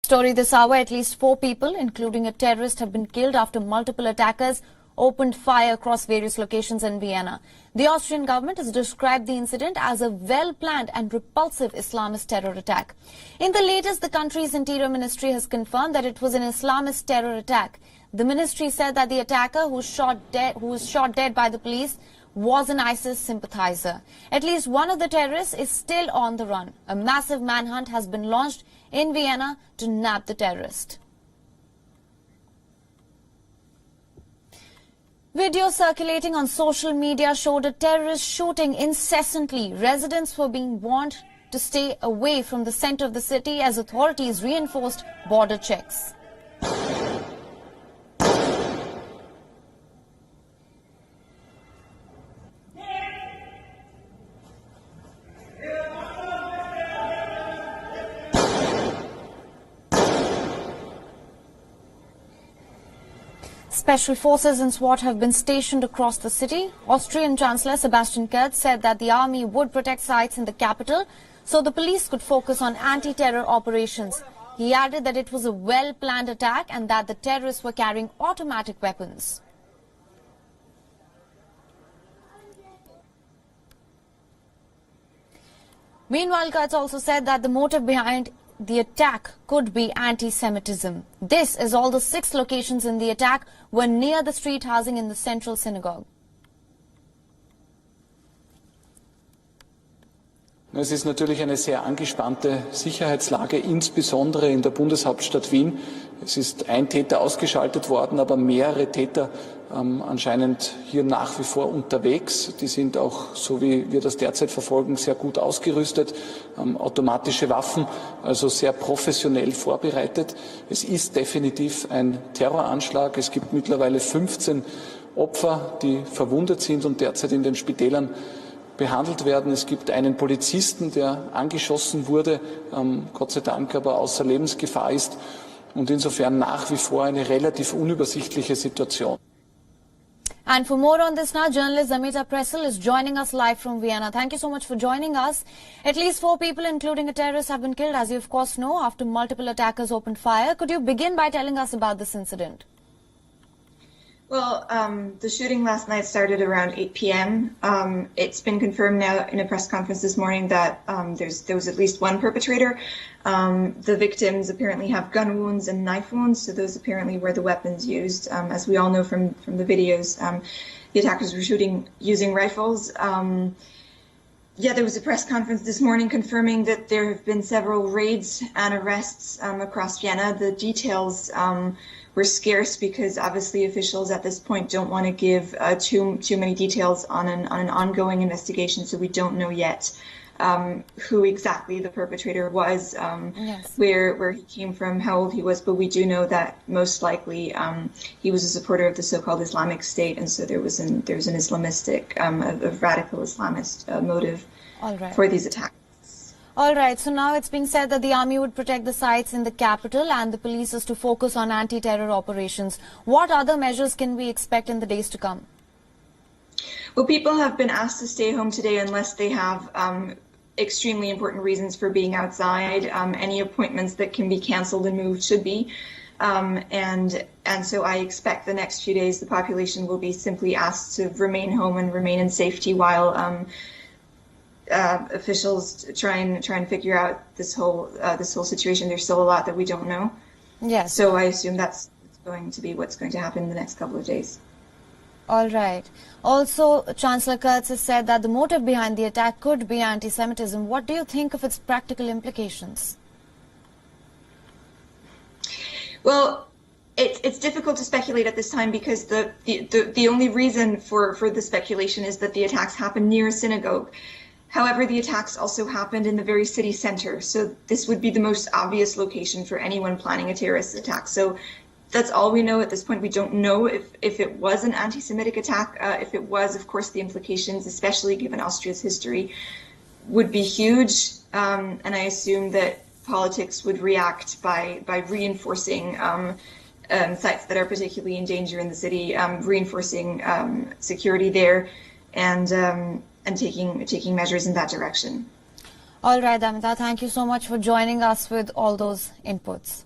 Story this hour, at least 4 people, including a terrorist, have been killed after multiple attackers opened fire across various locations in Vienna. The Austrian government has described the incident as a well-planned and repulsive Islamist terror attack. In the latest, the country's interior ministry has confirmed that it was an Islamist terror attack. The ministry said that the attacker who was shot dead by the police was an ISIS sympathizer. At least one of the terrorists is still on the run. A massive manhunt has been launched in Vienna to nab the terrorist. Videos circulating on social media showed a terrorist shooting incessantly. Residents were being warned to stay away from the center of the city as authorities reinforced border checks. Special forces and SWAT have been stationed across the city. Austrian Chancellor Sebastian Kurz said that the army would protect sites in the capital so the police could focus on anti-terror operations. He added that it was a well-planned attack and that the terrorists were carrying automatic weapons. Meanwhile, Kurz also said that the motive behind the attack could be anti-Semitism. This, as all the 6 locations in the attack were near the street housing in the central synagogue. Es ist natürlich eine sehr angespannte Sicherheitslage, insbesondere in der Bundeshauptstadt Wien. Es ist ein Täter ausgeschaltet worden, aber mehrere Täter anscheinend hier nach wie vor unterwegs. Die sind auch, so wie wir das derzeit verfolgen, sehr gut ausgerüstet. Automatische Waffen, also sehr professionell vorbereitet. Es ist definitiv ein Terroranschlag. Es gibt mittlerweile 15 Opfer, die verwundet sind und derzeit in den Spitälern behandelt werden. Es gibt einen Polizisten, der angeschossen wurde, Gott sei Dank aber außer Lebensgefahr ist. Und insofern nach wie vor eine relativ unübersichtliche Situation. And for more on this now, journalist Zamita Pressel is joining us live from Vienna. Thank you so much for joining us. At least 4 people, including a terrorist, have been killed, as you of course know, after multiple attackers opened fire. Could you begin by telling us about this incident? Well, the shooting last night started around 8 p.m. It's been confirmed now in a press conference this morning that there was at least one perpetrator. The victims apparently have gun wounds and knife wounds, so those apparently were the weapons used. As we all know from the videos, the attackers were shooting using rifles. Yeah, there was a press conference this morning confirming that there have been several raids and arrests across Vienna. The details were scarce because obviously officials at this point don't want to give too many details on an ongoing investigation, so we don't know yet who exactly the perpetrator was, Yes. where he came from, how old he was, but we do know that most likely he was a supporter of the so-called Islamic State, and so there was an Islamistic, a radical Islamist motive for these attacks. All right, so now it's being said that the army would protect the sites in the capital and the police is to focus on anti-terror operations. What other measures can we expect in the days to come? Well, people have been asked to stay home today unless they have extremely important reasons for being outside. Any appointments that can be canceled and moved should be. And so I expect the next few days the population will be simply asked to remain home and remain in safety while officials try and figure out this whole situation. There's still a lot that we don't know. Yes. So I assume that's going to be what's going to happen in the next couple of days. All right. Also, Chancellor Kurz has said that the motive behind the attack could be anti-Semitism. What do you think of its practical implications? Well, it's difficult to speculate at this time because the only reason for the speculation is that the attacks happened near a synagogue. However, the attacks also happened in the very city center, so this would be the most obvious location for anyone planning a terrorist attack. So that's all we know at this point. We don't know if it was an anti-Semitic attack. If it was, of course, the implications, especially given Austria's history, would be huge. And I assume that politics would react by reinforcing sites that are particularly in danger in the city, reinforcing security there, and taking measures in that direction. All right, Amita, thank you so much for joining us with all those inputs.